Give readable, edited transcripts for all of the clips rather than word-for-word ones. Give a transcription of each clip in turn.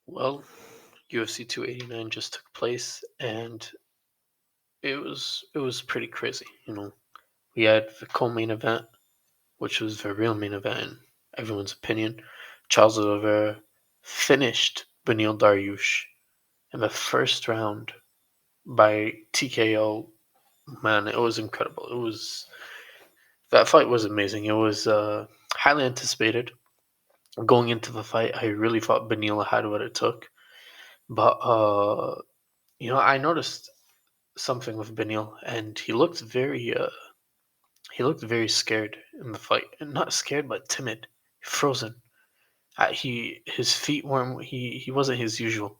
Well, UFC 289 just took place, and it was pretty crazy. We had the co-main event, which was the real main event in everyone's opinion. Charles Olivera finished Beneil Dariush in the first round by TKO. Man, it was incredible. That fight was amazing. It was highly anticipated. Going into the fight, I really thought Beneil had what it took, but I noticed something with Beneil, and he looked very scared in the fight, and not scared but timid, frozen. His feet weren't he wasn't his usual.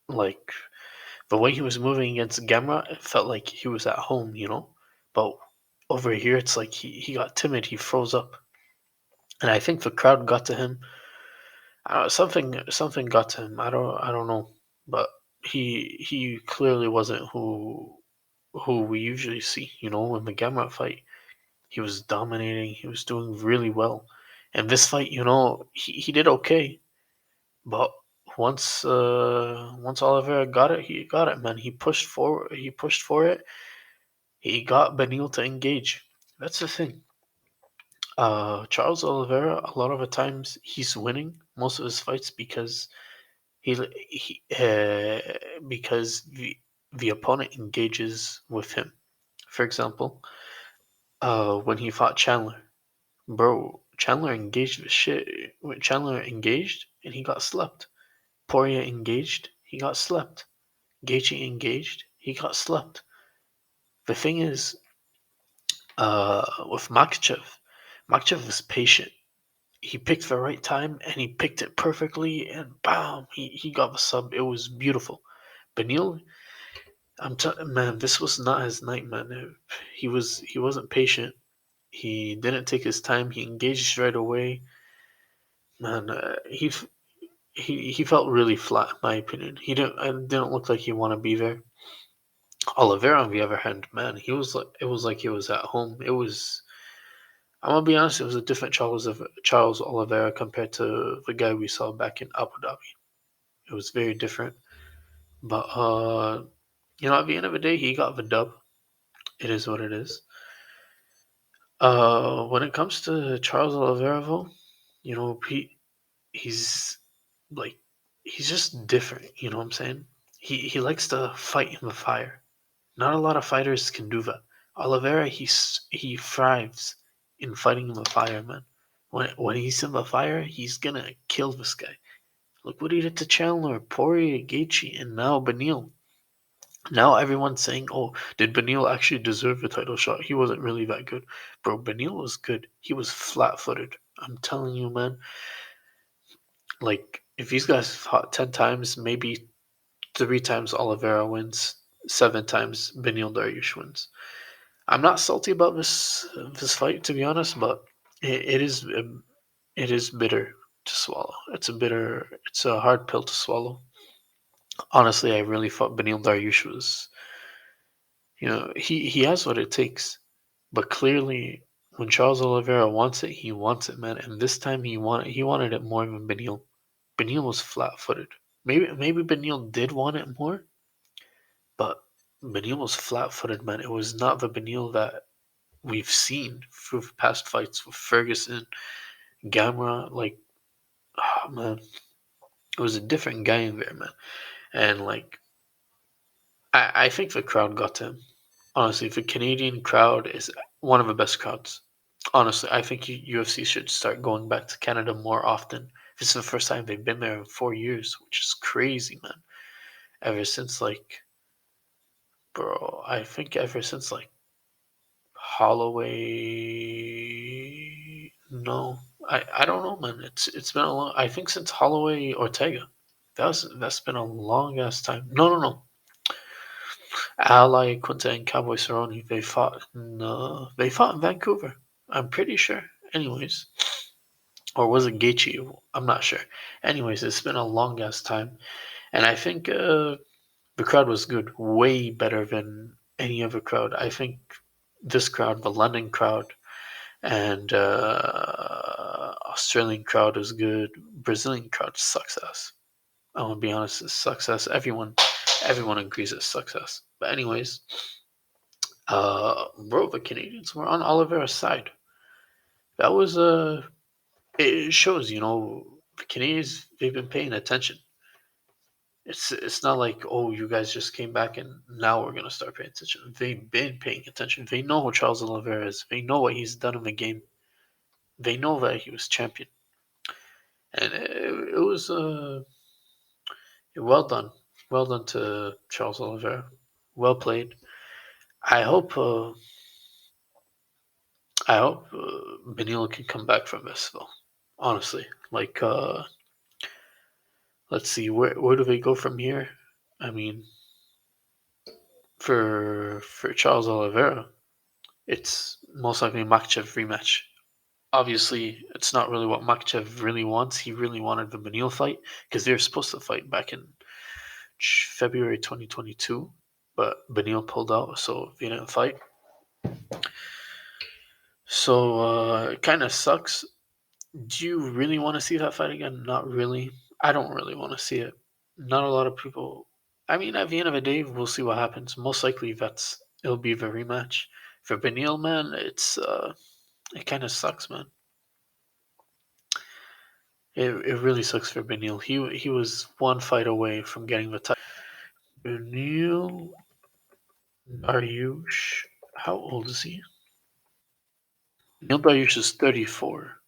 Like the way he was moving against Gamma, it felt like he was at home. But over here, it's like he got timid, he froze up, and I think the crowd got to him. I don't know, something got to him. I don't know, but he clearly wasn't who we usually see. In the Gamma fight, he was dominating. He was doing really well. And this fight, he did okay. But once Oliveira got it, he got it, man. He pushed forward. He pushed for it. He got Beneil to engage. That's the thing. Charles Oliveira, a lot of the times, he's winning most of his fights he, because the opponent engages with him. For example, when he fought Chandler, bro, Chandler engaged the shit. When Chandler engaged and he got slept. Poirier engaged, he got slept. Gaethje engaged, he got slept. The thing is, with Makachev was patient. He picked the right time and he picked it perfectly, and bam, he got the sub. It was beautiful. Beneil, man, this was not his night, man. He wasn't patient. He didn't take his time. He engaged right away. Man, he felt really flat, in my opinion. It didn't look like he wanted to be there. Oliveira, on the other hand, man, it was like he was at home. I'm gonna be honest, it was a different Charles Oliveira compared to the guy we saw back in Abu Dhabi. It was very different. But at the end of the day, he got the dub. It is what it is. When it comes to Charles Oliveira, though, he's like he's just different. You know what I'm saying? He likes to fight in the fire. Not a lot of fighters can do that. Oliveira, he thrives in fighting in the fire, man. When he's in the fire, he's gonna kill this guy. Look what he did to Chandler, Poirier, Gaethje, and now Beneil. Now everyone's saying, "Oh, did Beneil actually deserve a title shot? He wasn't really that good, bro. Beneil was good. He was flat-footed. I'm telling you, man. Like if these guys fought 10 times, maybe 3 times Oliveira wins, 7 times Beneil Dariush wins. I'm not salty about this fight, to be honest, but it is bitter to swallow. It's a hard pill to swallow. Honestly, I really thought Beneil Dariush was, he has what it takes, but clearly when Charles Oliveira wants it, he wants it, man. And this time he wanted it more than Beneil. Beneil was flat-footed. Maybe Beneil did want it more, but Beneil was flat-footed, man. It was not the Beneil that we've seen through past fights with Ferguson, Gamera. Like, oh, man, it was a different guy in there, man. And like, I think the crowd got to him. Honestly, the Canadian crowd is one of the best crowds. Honestly, I think UFC should start going back to Canada more often. This is the first time they've been there in 4 years, which is crazy, man. Ever since like, bro, I think ever since like Holloway. No, I don't know, man. It's been a long. I think since Holloway Ortega. That's been a long ass time. No, no, no. Ally Quinta and Cowboy Cerrone. They fought in Vancouver. I'm pretty sure. Anyways, or was it Gaethje? I'm not sure. Anyways, it's been a long ass time, and I think the crowd was good, way better than any other crowd. I think this crowd, the London crowd, and Australian crowd is good. Brazilian crowd sucks ass. I'm gonna be honest, it's success. Everyone agrees it's success. But anyways, bro, the Canadians were on Oliveira's side. That was it shows, the Canadians, they've been paying attention. It's not like, oh, you guys just came back and now we're gonna start paying attention. They've been paying attention. They know who Charles Olivera is. They know what he's done in the game. They know that he was champion, and it was well done. Well done to Charles Olivera. Well played. I hope uh, I hope Beneil can come back from this though. Honestly, like let's see, where do they go from here? I mean, for Charles Oliveira, it's most likely a Makhachev rematch. Obviously, it's not really what Makhachev really wants. He really wanted the Beneil fight because they were supposed to fight back in February 2022, but Beneil pulled out, so they didn't fight. So it kind of sucks. Do you really want to see that fight again? Not really. I don't really want to see it. Not a lot of people. I mean, at the end of the day, we'll see what happens. Most likely, it'll be the rematch. For Beneil, man, it kind of sucks, man. It really sucks for Beneil. He was one fight away from getting the title. Beneil Dariush, how old is he? Beneil Dariush is 34.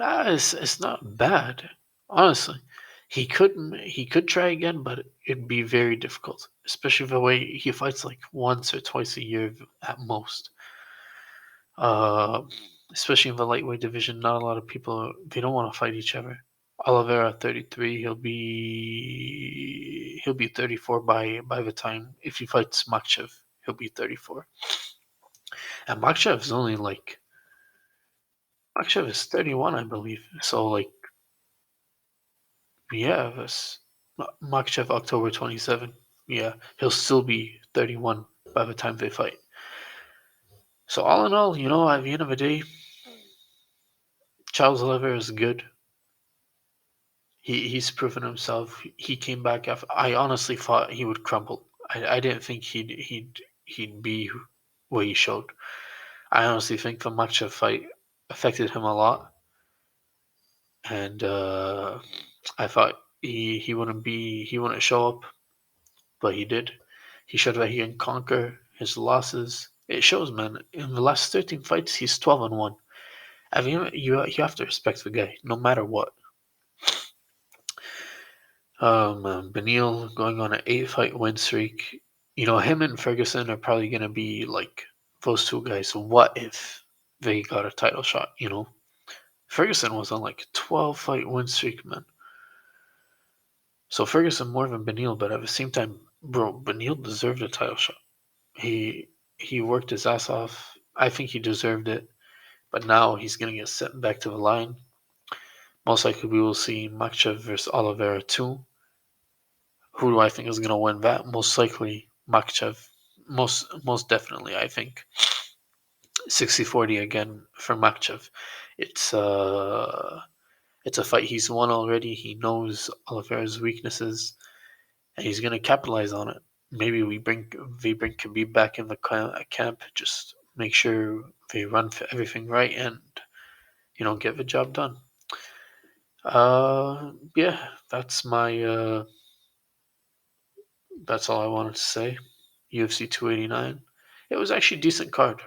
It's not bad, honestly. He could try again, but it'd be very difficult, especially the way he fights like once or twice a year at most. Uh, Especially in the lightweight division, not a lot of people they don't want to fight each other. Oliveira 33, he'll be 34 by the time if he fights Makhachev, he'll be 34. And Makhachev is 31, I believe. So like yeah, that's Makhachev October 27. Yeah, he'll still be 31 by the time they fight. So all in all, at the end of the day, Charles Oliveira is good. He's proven himself. He came back after. I honestly thought he would crumble. I didn't think he'd be what he showed. I honestly think the Makhachev fight affected him a lot, and I thought he wouldn't show up, but he did. He showed that he can conquer his losses. It shows, man. In the last 13 fights, he's 12-1. I mean, you have to respect the guy, no matter what. Beneil going on an 8-fight win streak. Him and Ferguson are probably gonna be like those two guys. What if they got a title shot? Ferguson was on like a 12-fight win streak, man. So Ferguson more than Beneil, but at the same time, bro, Beneil deserved a title shot. He worked his ass off. I think he deserved it, but now he's gonna get sent back to the line. Most likely, we will see Makhachev versus Oliveira 2. Who do I think is gonna win that? Most likely, Makhachev. Most definitely, I think 60-40 again for Makhachev. It's uh it's a fight he's won already. He knows Oliveira's weaknesses, and he's gonna capitalize on it. Maybe we bring Khabib back in the camp. Just make sure they run for everything right and get the job done. Yeah, that's all I wanted to say. UFC 289. It was actually a decent card,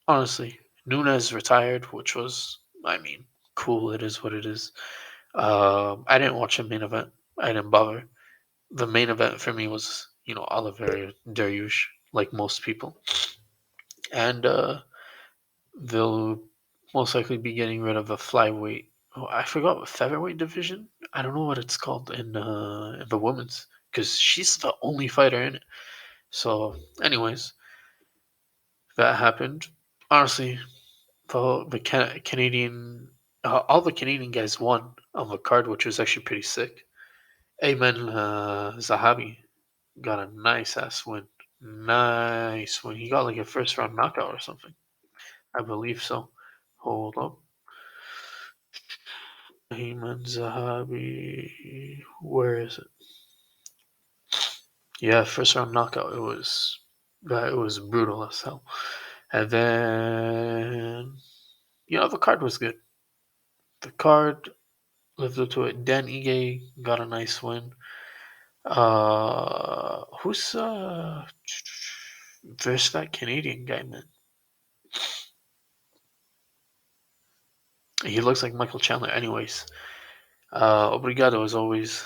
honestly. Nunes retired, which was, I mean, cool. It is what it is. I didn't watch the main event. I didn't bother. The main event for me was, Oliver Dariush, like most people, and they'll most likely be getting rid of the flyweight. Oh, I forgot what featherweight division. I don't know what it's called in the women's because she's the only fighter in it. So, anyways, that happened. Honestly, the Canadian, all the Canadian guys won on the card, which was actually pretty sick. Ayman Zahabi got a nice ass win. Nice win. He got like a first round knockout or something. I believe so. Hold up. Ayman Zahabi. Where is it? Yeah, first round knockout. It was brutal as hell. And then the card was good. The card lived up to it. Dan Ige got a nice win. Who's there's that Canadian guy, man. He looks like Michael Chandler. Anyways, obrigado as always.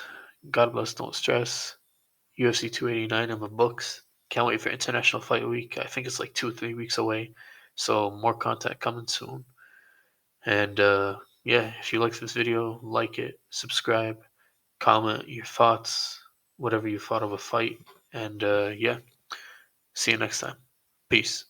God bless, don't stress. UFC 289 in the books. Can't wait for International Fight Week. I think it's like 2 or 3 weeks away. So more content coming soon. And yeah, if you like this video, like it, subscribe, comment your thoughts, whatever you thought of a fight. And yeah, see you next time. Peace.